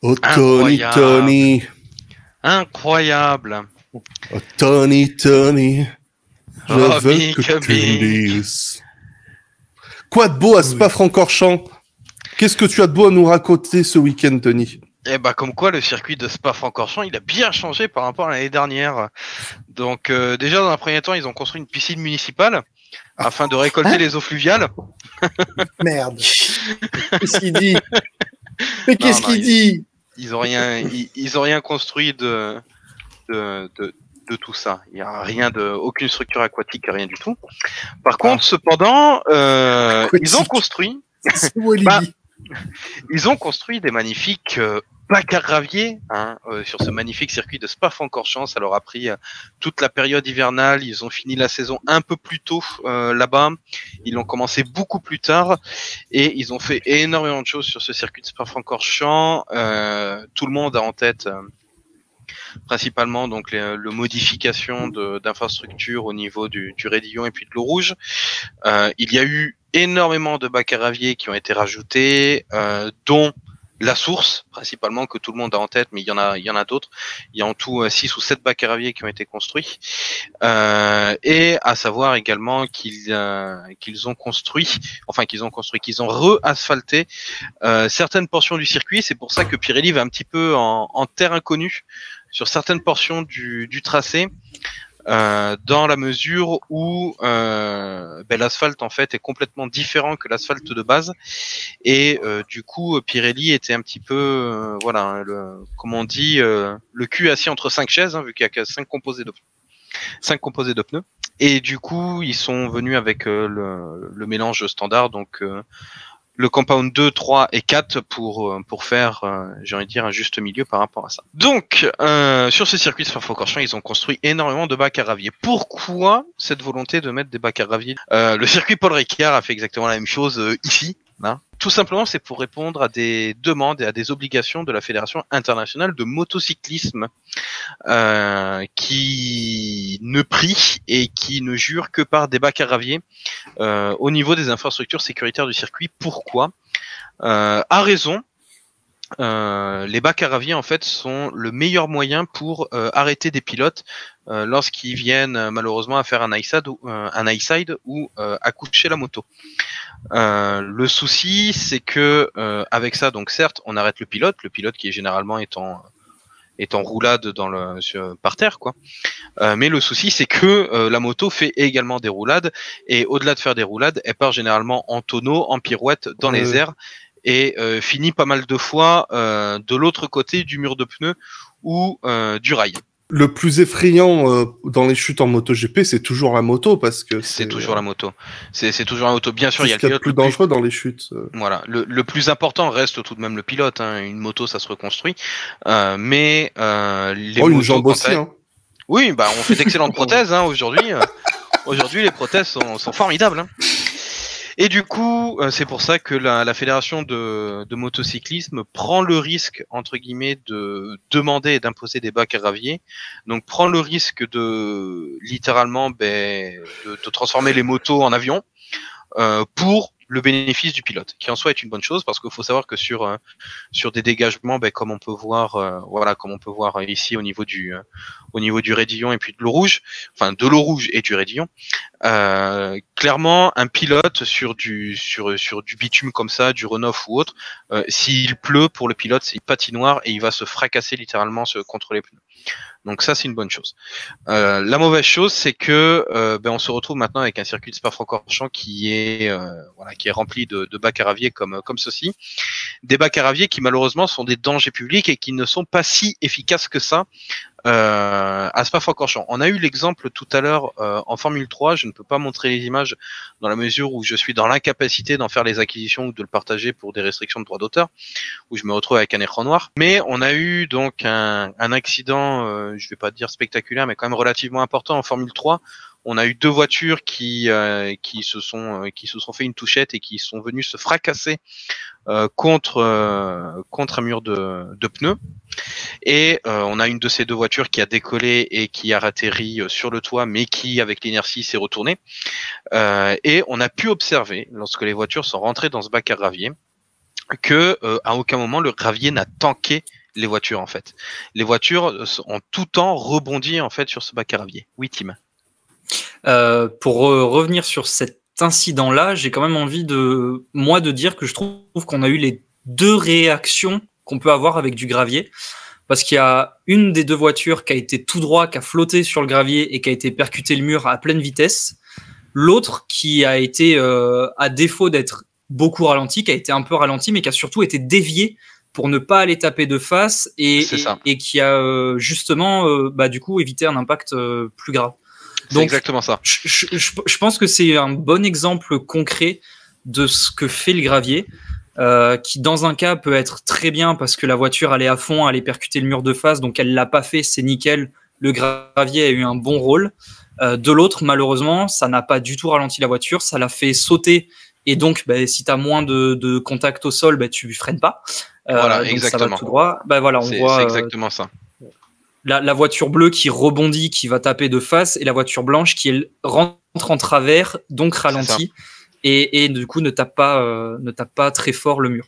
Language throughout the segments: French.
Oh Tony, Incroyable. Tony. Incroyable. Oh Tony, Tony. Je Oh, veux Mick, que tu me Mick. dises. Quoi de beau à Spa-Francorchamps? Qu'est-ce que tu as de beau à nous raconter ce week-end, Tony? Eh bah comme quoi le circuit de Spa-Francorchamps il a bien changé par rapport à l'année dernière. Donc déjà dans un premier temps ils ont construit une piscine municipale afin de récolter les eaux fluviales. Merde. Qu'est-ce qu'il dit? Mais Non, qu'est-ce non, qu'il dit? Ils ont rien construit de tout ça. Il y a rien aucune structure aquatique, rien du tout. Par contre cependant ils ont construit C'est où il Bah, dit? Ils ont construit des magnifiques bacs à gravier sur ce magnifique circuit de Spa-Francorchamps. Ça leur a pris toute la période hivernale. Ils ont fini la saison un peu plus tôt là-bas. Ils l'ont commencé beaucoup plus tard et ils ont fait énormément de choses sur ce circuit de Spa-Francorchamps. Tout le monde a en tête principalement donc le modification d'infrastructures au niveau du Raidillon et puis de l'eau rouge. Il y a eu énormément de bacs à gravier qui ont été rajoutés, dont la source principalement que tout le monde a en tête, mais il y en a d'autres. Il y a en tout 6 ou 7 bacs à gravier qui ont été construits, et à savoir également qu'ils ont re-asphalté certaines portions du circuit. C'est pour ça que Pirelli va un petit peu en terre inconnue sur certaines portions du tracé. Dans la mesure où l'asphalte en fait est complètement différent que l'asphalte de base et du coup Pirelli était un petit peu comme on dit le cul assis entre 5 chaises vu qu'il y a que 5 composés de pneus et du coup ils sont venus avec le mélange standard donc le compound 2, 3 et 4 pour faire, j'ai envie de dire, un juste milieu par rapport à ça. Donc, sur ce circuit de Spa-Francorchamps, ils ont construit énormément de bacs à gravier. Pourquoi cette volonté de mettre des bacs à gravier? Le circuit Paul Ricard a fait exactement la même chose ici. Tout simplement, c'est pour répondre à des demandes et à des obligations de la Fédération internationale de motocyclisme qui ne prie et qui ne jure que par des bacs à gravier au niveau des infrastructures sécuritaires du circuit. Pourquoi? À raison. Les bacs à gravier en fait sont le meilleur moyen pour arrêter des pilotes lorsqu'ils viennent malheureusement à faire un high side ou à coucher la moto. Le souci c'est que avec ça donc certes on arrête le pilote qui est généralement est en roulade par terre quoi. Mais le souci c'est que la moto fait également des roulades et au-delà de faire des roulades elle part généralement en tonneau, en pirouette dans les airs et finit pas mal de fois de l'autre côté du mur de pneus ou du rail. Le plus effrayant dans les chutes en MotoGP, c'est toujours la moto parce que c'est toujours la moto. C'est toujours la moto. Bien sûr, il y a le pilote. Le plus dangereux dans les chutes. Voilà. Le plus important reste tout de même le pilote. Une moto, ça se reconstruit. Mais les motos, une jambe aussi. Oui, on fait d'excellentes prothèses aujourd'hui. Aujourd'hui, les prothèses sont formidables. Et du coup, c'est pour ça que la fédération de motocyclisme prend le risque, entre guillemets, de demander et d'imposer des bacs à gravier. Donc, prend le risque de, littéralement, de transformer les motos en avions pour le bénéfice du pilote, qui en soi est une bonne chose, parce qu'il faut savoir que sur des dégagements, comme on peut voir, ici au niveau du Raidillon et puis de l'eau rouge, enfin de l'eau rouge et du Raidillon, clairement un pilote sur du bitume comme ça, du Renoff ou autre, s'il pleut pour le pilote, c'est une patinoire et il va se fracasser littéralement contre les pneus. Donc ça c'est une bonne chose. La mauvaise chose c'est que on se retrouve maintenant avec un circuit de Spa-Francorchamps qui est rempli de bacs à gravier comme ceci, des bacs à gravier qui malheureusement sont des dangers publics et qui ne sont pas si efficaces que ça à Spa-Francorchamps. On a eu l'exemple tout à l'heure en Formule 3, je ne peux pas montrer les images dans la mesure où je suis dans l'incapacité d'en faire les acquisitions ou de le partager pour des restrictions de droits d'auteur, où je me retrouve avec un écran noir. Mais on a eu donc un accident, je vais pas dire spectaculaire, mais quand même relativement important en Formule 3. On a eu deux voitures qui se sont fait une touchette et qui sont venues se fracasser contre un mur de pneus. Et on a une de ces deux voitures qui a décollé et qui a atterri sur le toit, mais qui, avec l'inertie, s'est retournée. Et on a pu observer, lorsque les voitures sont rentrées dans ce bac à gravier, que à aucun moment le gravier n'a tanké les voitures en fait. Les voitures ont tout le temps rebondi en fait sur ce bac à gravier. Oui, Tim. Pour revenir sur cet incident-là, j'ai quand même envie de dire que je trouve qu'on a eu les deux réactions qu'on peut avoir avec du gravier, parce qu'il y a une des deux voitures qui a été tout droit, qui a flotté sur le gravier et qui a été percuté le mur à pleine vitesse. L'autre qui a été, à défaut d'être beaucoup ralenti, qui a été un peu ralenti, mais qui a surtout été dévié pour ne pas aller taper de face et qui a justement, du coup, évité un impact plus grave. C'est exactement ça. Je pense que c'est un bon exemple concret de ce que fait le gravier, qui dans un cas peut être très bien parce que la voiture allait à fond, allait percuter le mur de face, donc elle l'a pas fait, c'est nickel. Le gravier a eu un bon rôle. De l'autre, malheureusement, ça n'a pas du tout ralenti la voiture, ça l'a fait sauter. Et donc, si tu as moins de contact au sol, tu freines pas. Voilà, donc exactement. Ça va tout droit. Voilà, on voit. C'est exactement ça. La voiture bleue qui rebondit, qui va taper de face, et la voiture blanche qui rentre en travers, donc ralentit, et du coup ne tape pas très fort le mur.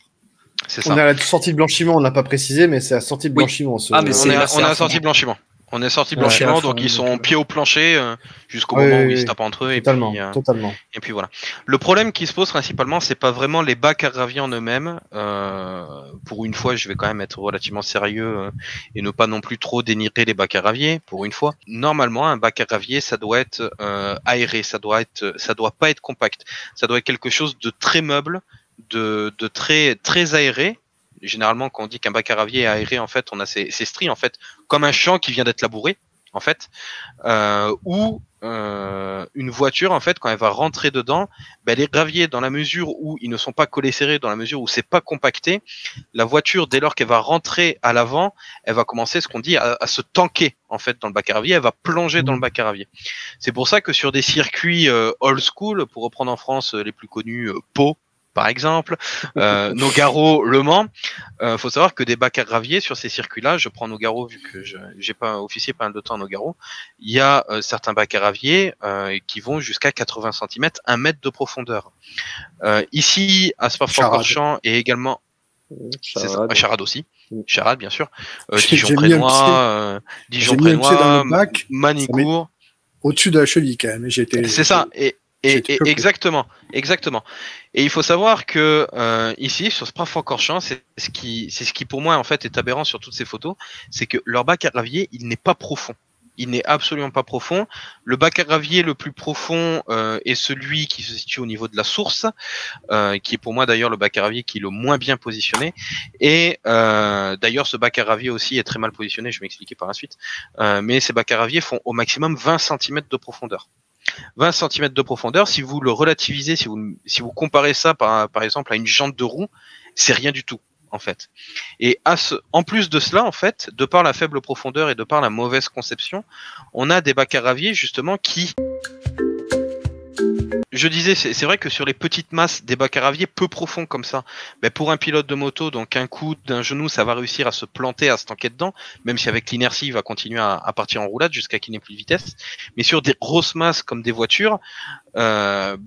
C'est ça. On a la sortie de blanchiment, on l'a pas précisé, mais c'est la sortie de blanchiment. Ah, mais on est à la sortie de blanchiment. On est sorti blanchiment, donc ils sont pieds au plancher jusqu'au moment où ils se tapent entre eux. Totalement. Et puis voilà. Le problème qui se pose principalement, c'est pas vraiment les bacs à gravier en eux-mêmes. Pour une fois, je vais quand même être relativement sérieux et ne pas non plus trop dénigrer les bacs à gravier. Pour une fois, normalement, un bac à gravier, ça doit être aéré, ça doit pas être compact. Ça doit être quelque chose de très meuble, de très très aéré. Généralement, quand on dit qu'un bac à gravier est aéré, en fait, on a ces stries, en fait, comme un champ qui vient d'être labouré, en fait, ou une voiture, en fait, quand elle va rentrer dedans, les graviers, dans la mesure où ils ne sont pas collés serrés, dans la mesure où c'est pas compacté, la voiture, dès lors qu'elle va rentrer à l'avant, elle va commencer, ce qu'on dit, à se tanker, en fait, dans le bac à gravier, elle va plonger dans le bac à gravier. C'est pour ça que sur des circuits old school, pour reprendre en France les plus connus, Pau, par exemple, Nogaro, Le Mans, faut savoir que des bacs à gravier sur ces circuits-là, je prends Nogaro vu que j'ai pas officié pas mal de temps à Nogaro, il y a certains bacs à gravier qui vont jusqu'à 80 cm, 1 mètre de profondeur. Ici, à Spa-Francorchamps et également Charade aussi. Charade, bien sûr. Dijon-Prénois, Manicourt. Au-dessus de la cheville, quand même. C'est ça. Exactement. Et il faut savoir que ici, sur Spa-Francorchamps, c'est ce qui pour moi en fait est aberrant sur toutes ces photos, c'est que leur bac à gravier, il n'est pas profond. Il n'est absolument pas profond. Le bac à gravier le plus profond est celui qui se situe au niveau de la source, qui est pour moi d'ailleurs le bac à gravier qui est le moins bien positionné. Et d'ailleurs, ce bac à gravier aussi est très mal positionné, je vais m'expliquer par la suite. Mais ces bacs à gravier font au maximum 20 cm de profondeur. 20 cm de profondeur, si vous le relativisez, si vous comparez ça par exemple à une jante de roue, c'est rien du tout en fait. Et en plus de cela, en fait, de par la faible profondeur et de par la mauvaise conception, on a des bacs à gravier justement qui... Je disais, c'est vrai que sur les petites masses, des bacs à gravier peu profonds comme ça, pour un pilote de moto, donc un coup d'un genou, ça va réussir à se planter, à se tanker dedans, même si avec l'inertie, il va continuer à partir en roulade jusqu'à qu'il n'ait plus de vitesse. Mais sur des grosses masses comme des voitures, la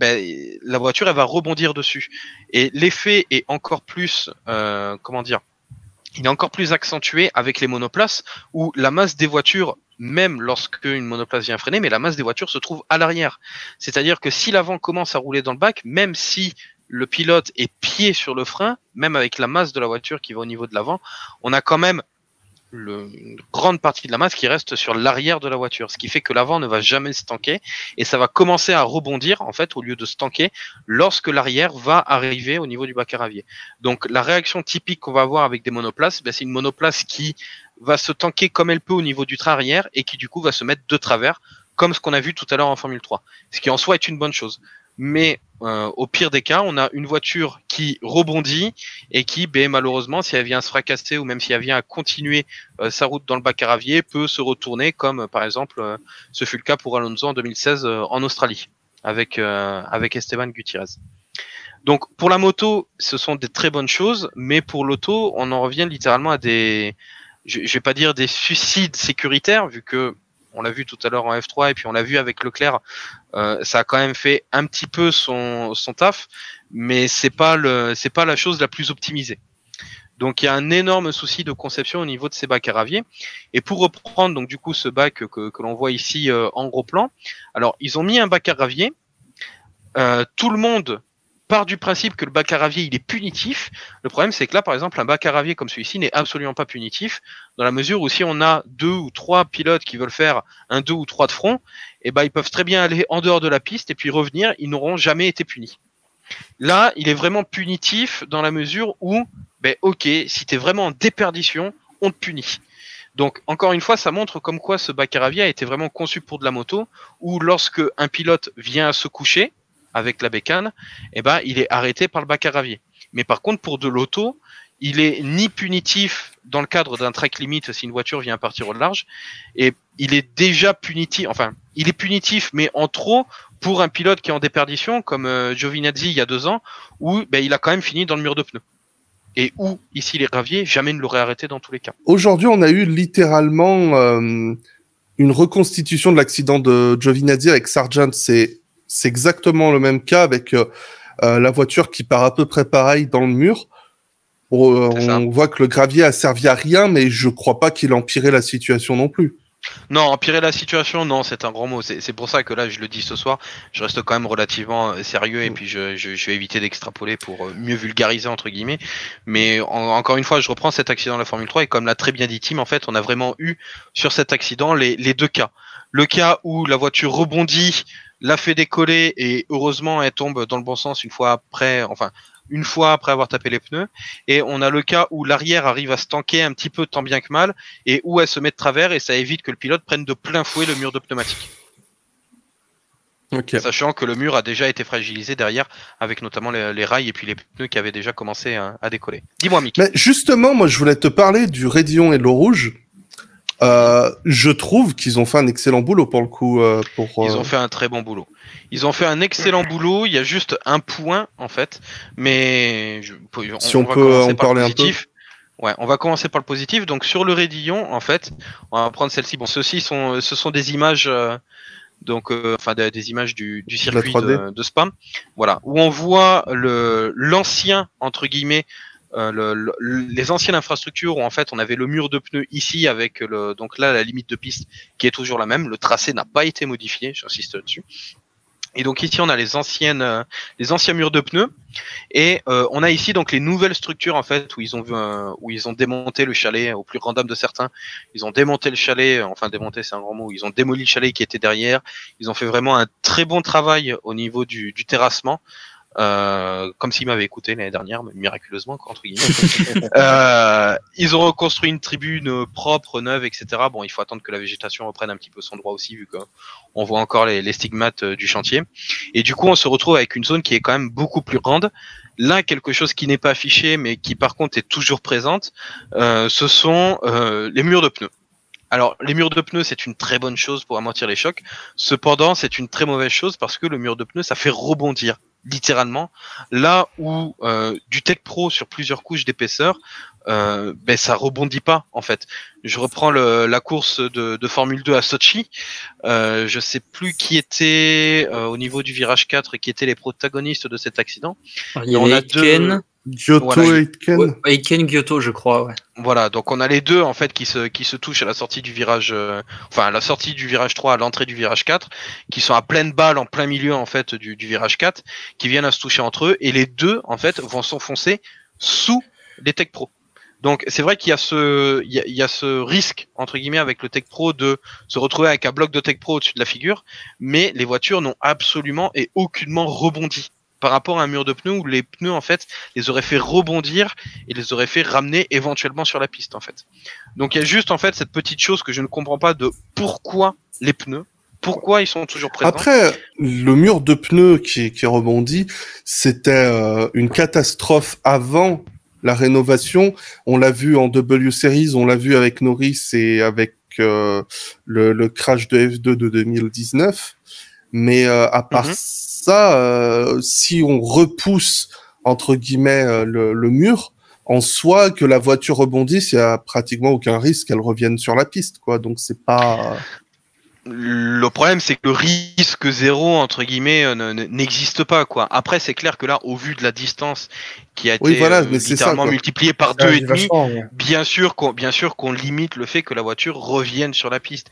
voiture, elle va rebondir dessus. Et l'effet est encore plus, il est encore plus accentué avec les monoplaces, où la masse des voitures, même lorsque une monoplace vient freiner, mais la masse des voitures se trouve à l'arrière. C'est-à-dire que si l'avant commence à rouler dans le bac, même si le pilote est pied sur le frein, même avec la masse de la voiture qui va au niveau de l'avant, on a quand même une grande partie de la masse qui reste sur l'arrière de la voiture, ce qui fait que l'avant ne va jamais se tanker et ça va commencer à rebondir en fait au lieu de se tanker lorsque l'arrière va arriver au niveau du bac à gravier. Donc la réaction typique qu'on va avoir avec des monoplaces, c'est une monoplace qui va se tanker comme elle peut au niveau du train arrière et qui du coup va se mettre de travers comme ce qu'on a vu tout à l'heure en Formule 3, ce qui en soi est une bonne chose. Mais au pire des cas, on a une voiture qui rebondit et qui, malheureusement, si elle vient se fracasser ou même si elle vient à continuer sa route dans le bac à gravier, peut se retourner, comme par exemple, ce fut le cas pour Alonso en 2016 en Australie, avec Esteban Gutiérrez. Donc pour la moto, ce sont des très bonnes choses, mais pour l'auto, on en revient littéralement à des, je vais pas dire des suicides sécuritaires, vu que on l'a vu tout à l'heure en F3 et puis on l'a vu avec Leclerc, ça a quand même fait un petit peu son taf, mais c'est pas la chose la plus optimisée. Donc il y a un énorme souci de conception au niveau de ces bacs à gravier. Et pour reprendre donc du coup ce bac que l'on voit ici en gros plan, alors ils ont mis un bac à gravier. Tout le monde part du principe que le bac à gravier il est punitif. Le problème c'est que là par exemple un bac à gravier comme celui-ci n'est absolument pas punitif dans la mesure où si on a 2 ou 3 pilotes qui veulent faire un 2 ou 3 de front, et ben ils peuvent très bien aller en dehors de la piste et puis revenir, ils n'auront jamais été punis. Là, il est vraiment punitif dans la mesure où, ben ok, si t'es vraiment en déperdition, on te punit. Donc, encore une fois, ça montre comme quoi ce bac à gravier a été vraiment conçu pour de la moto, où lorsque un pilote vient se coucher avec la bécane, eh ben, il est arrêté par le bac à gravier. Mais par contre, pour de l'auto, il est ni punitif dans le cadre d'un track limit si une voiture vient partir au large, et il est déjà punitif, enfin, il est punitif, mais en trop, pour un pilote qui est en déperdition, comme Giovinazzi il y a 2 ans, où ben, il a quand même fini dans le mur de pneus. Et où, ici, les graviers, jamais ne l'auraient arrêté dans tous les cas. Aujourd'hui, on a eu littéralement une reconstitution de l'accident de Giovinazzi avec Sargent. C'est exactement le même cas avec la voiture qui part à peu près pareil dans le mur. On voit que le gravier a servi à rien, mais je crois pas qu'il empirait la situation non plus. Non, empirer la situation, non, c'est un grand mot. C'est pour ça que là, je le dis ce soir, je reste quand même relativement sérieux et puis je vais éviter d'extrapoler pour mieux vulgariser entre guillemets. Mais encore une fois, je reprends cet accident de la Formule 3 et comme l'a très bien dit Tim, en fait, on a vraiment eu sur cet accident les 2 cas. Le cas où la voiture rebondit, la fait décoller et heureusement elle tombe dans le bon sens une fois après avoir tapé les pneus, et on a le cas où l'arrière arrive à se tanker un petit peu tant bien que mal, et où elle se met de travers, et ça évite que le pilote prenne de plein fouet le mur de pneumatique. Okay. Sachant que le mur a déjà été fragilisé derrière, avec notamment les rails et puis les pneus qui avaient déjà commencé à décoller. Dis-moi, Mick. Mais justement, moi je voulais te parler du raidillon et de l'eau rouge. Je trouve qu'ils ont fait un excellent boulot pour le coup. Ils ont fait un très bon boulot. Ils ont fait un excellent boulot. Il y a juste un point en fait, mais on peut en parler un peu. Ouais, on va commencer par le positif. Donc sur le raidillon, en fait, on va prendre celle-ci. Bon, ce sont des images, des images du circuit de Spa. Voilà, où on voit l'ancien entre guillemets. Les anciennes infrastructures où en fait on avait le mur de pneus ici avec donc là la limite de piste qui est toujours la même, le tracé n'a pas été modifié, j'insiste là-dessus. Et donc ici on a les anciens murs de pneus et on a ici donc les nouvelles structures en fait où ils ont démonté le chalet au plus grand dam de certains. Ils ont démonté le chalet, enfin démonté c'est un grand mot, ils ont démoli le chalet qui était derrière. Ils ont fait vraiment un très bon travail au niveau du terrassement. Comme s'ils m'avaient écouté l'année dernière, miraculeusement, entre guillemets. Ils ont reconstruit une tribune propre, neuve, etc. Bon, il faut attendre que la végétation reprenne un petit peu son droit aussi, vu qu'on voit encore les stigmates du chantier. Et du coup, on se retrouve avec une zone qui est quand même beaucoup plus grande. Là, quelque chose qui n'est pas affiché, mais qui par contre est toujours présente, ce sont les murs de pneus. Alors, les murs de pneus, c'est une très bonne chose pour amortir les chocs. Cependant, c'est une très mauvaise chose parce que le mur de pneus, ça fait rebondir. Littéralement, là où du Tech Pro sur plusieurs couches d'épaisseur, ça rebondit pas en fait. Je reprends la course de Formule 2 à Sochi. Je sais plus qui était au niveau du virage 4 et qui étaient les protagonistes de cet accident. Il y avait Aitken, Aitken, Giotto, je crois. Ouais. Voilà, donc on a les deux en fait qui se touchent à la sortie du virage, à la sortie du virage 3, à l'entrée du virage 4, qui sont à pleine balle en plein milieu en fait du virage 4, qui viennent à se toucher entre eux, et les deux en fait vont s'enfoncer sous les Tech Pro. Donc c'est vrai qu'il y a ce risque entre guillemets avec le Tech Pro de se retrouver avec un bloc de Tech Pro au-dessus de la figure, mais les voitures n'ont absolument et aucunement rebondi par rapport à un mur de pneus où les pneus en fait les auraient fait rebondir et les auraient fait ramener éventuellement sur la piste en fait. Donc il y a juste en fait cette petite chose que je ne comprends pas de pourquoi les pneus, pourquoi ils sont toujours présents. Après, le mur de pneus qui rebondit, c'était une catastrophe avant la rénovation. On l'a vu en W Series, on l'a vu avec Norris et avec le crash de F2 de 2019. Mais à part ça, si on repousse entre guillemets le mur, en soi que la voiture rebondisse, il y a pratiquement aucun risque qu'elle revienne sur la piste, quoi. Donc c'est pas. Le problème, c'est que le risque zéro, entre guillemets, n'existe pas, quoi. Après, c'est clair que là, au vu de la distance qui a été littéralement multipliée par 2,5, bien sûr qu'on limite le fait que la voiture revienne sur la piste.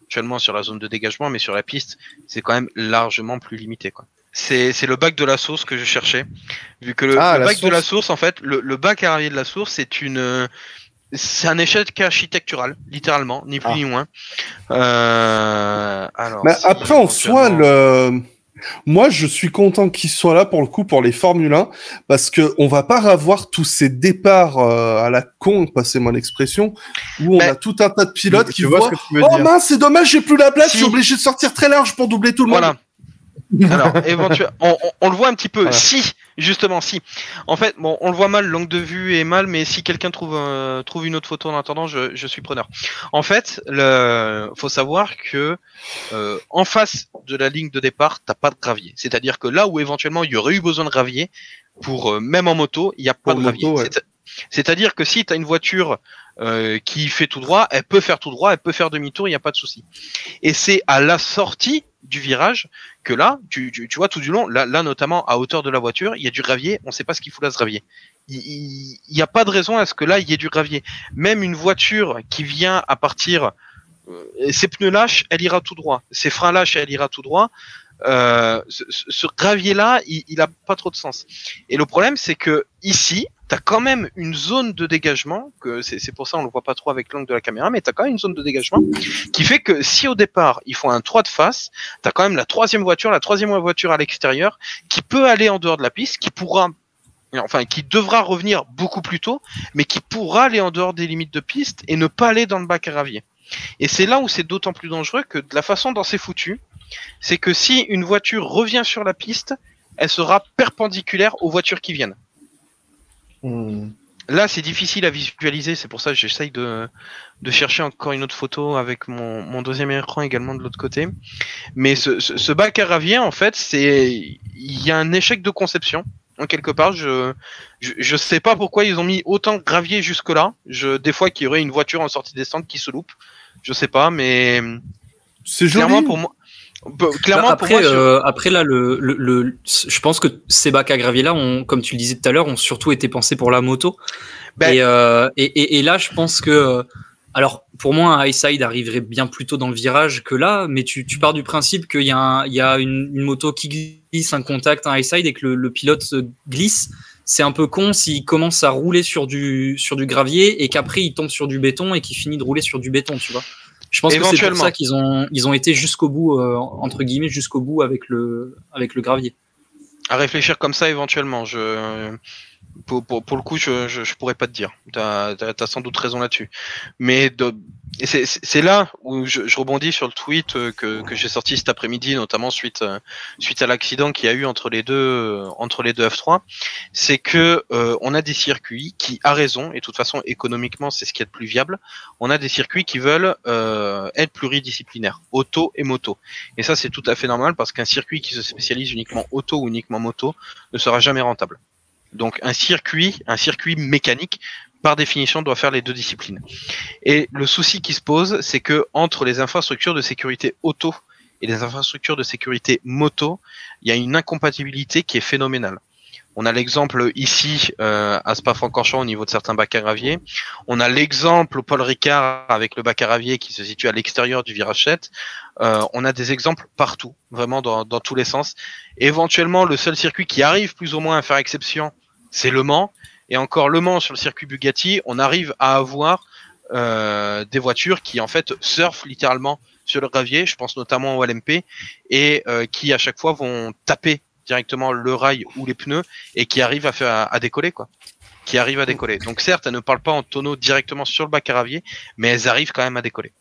Actuellement sur la zone de dégagement, mais sur la piste, c'est quand même largement plus limité, quoi. C'est le bac de la source que je cherchais. Vu que le bac de la source, en fait, le bac à gravier de la source, c'est un échec architectural, littéralement, ni plus ni moins. Alors, mais après, en soi, moi, je suis content qu'il soit là pour le coup pour les Formule 1 parce que on va pas avoir tous ces départs à la con, passez-moi l'expression, où on a tout un tas de pilotes qui voient oh mince, c'est dommage, j'ai plus la place, je suis obligé de sortir très large pour doubler tout le monde. Alors, éventuellement, on le voit un petit peu. Voilà. Si, en fait, bon, on le voit mal, l'angle de vue est mal, mais si quelqu'un trouve une autre photo en attendant, je suis preneur. En fait, faut savoir que en face de la ligne de départ, t'as pas de gravier. C'est-à-dire que là où éventuellement il y aurait eu besoin de gravier, même en moto, il n'y a pas de gravier. Ouais. C'est-à-dire que si tu as une voiture qui fait tout droit, elle peut faire tout droit, elle peut faire demi-tour, il n'y a pas de souci. Et c'est à la sortie du virage que là, tu vois tout du long, là notamment à hauteur de la voiture, il y a du gravier, on ne sait pas ce qu'il fout là ce gravier. Il n'y a pas de raison à ce que là il y ait du gravier. Même une voiture qui vient à partir, ses pneus lâches, elle ira tout droit. Ses freins lâches, elle ira tout droit. Ce gravier-là, il a pas trop de sens. Et le problème, c'est que ici, t'as quand même une zone de dégagement, que c'est pour ça on le voit pas trop avec l'angle de la caméra, mais t'as quand même une zone de dégagement qui fait que si au départ ils font un 3 de face, t'as quand même la troisième voiture à l'extérieur qui peut aller en dehors de la piste, qui devra revenir beaucoup plus tôt, mais qui pourra aller en dehors des limites de piste et ne pas aller dans le bac à gravier. Et c'est là où c'est d'autant plus dangereux que de la façon dont c'est foutu, c'est que si une voiture revient sur la piste, elle sera perpendiculaire aux voitures qui viennent. Là, c'est difficile à visualiser, c'est pour ça que j'essaye de chercher encore une autre photo avec mon deuxième écran également de l'autre côté. Mais ce bac à gravier, en fait, il y a un échec de conception. En quelque part, je sais pas pourquoi ils ont mis autant de gravier jusque là. Des fois qu'il y aurait une voiture en sortie descente qui se loupe. Je sais pas, mais c'est clairement joli. pour moi. Clairement, après là, je pense que ces bacs à gravier là, comme tu le disais tout à l'heure, ont surtout été pensés pour la moto. Et là, je pense que, alors pour moi, un high side arriverait bien plus tôt dans le virage que là, mais tu pars du principe qu'il y a une moto qui glisse, un contact, un high side et que le pilote glisse. C'est un peu con s'il commence à rouler sur du gravier et qu'après il tombe sur du béton et qu'il finit de rouler sur du béton, tu vois. Je pense que c'est pour ça qu'ils ont été jusqu'au bout, entre guillemets, jusqu'au bout avec le gravier. À réfléchir comme ça, éventuellement. Pour le coup, je pourrais pas te dire. T'as sans doute raison là-dessus. Mais c'est là où je rebondis sur le tweet que j'ai sorti cet après-midi, notamment suite à l'accident qu'il y a eu entre les deux F3. C'est que on a des circuits qui, à raison, et de toute façon économiquement c'est ce qui est le plus viable, on a des circuits qui veulent être pluridisciplinaires, auto et moto. Et ça c'est tout à fait normal parce qu'un circuit qui se spécialise uniquement auto ou uniquement moto ne sera jamais rentable. Donc un circuit mécanique, par définition, doit faire les deux disciplines. Et le souci qui se pose, c'est que entre les infrastructures de sécurité auto et les infrastructures de sécurité moto, il y a une incompatibilité qui est phénoménale. On a l'exemple ici à Spa-Francorchamps au niveau de certains bacs à gravier. On a l'exemple au Paul Ricard avec le bac à gravier qui se situe à l'extérieur du virage 7. On a des exemples partout, vraiment dans tous les sens. Et éventuellement, le seul circuit qui arrive plus ou moins à faire exception, c'est Le Mans. Et encore Le Mans sur le circuit Bugatti, on arrive à avoir des voitures qui en fait surfent littéralement sur le gravier. Je pense notamment au LMP et qui à chaque fois vont taper directement le rail ou les pneus et qui arrivent à décoller, quoi. Qui arrivent à décoller. Donc certes, elles ne parlent pas en tonneau directement sur le bac à gravier, mais elles arrivent quand même à décoller.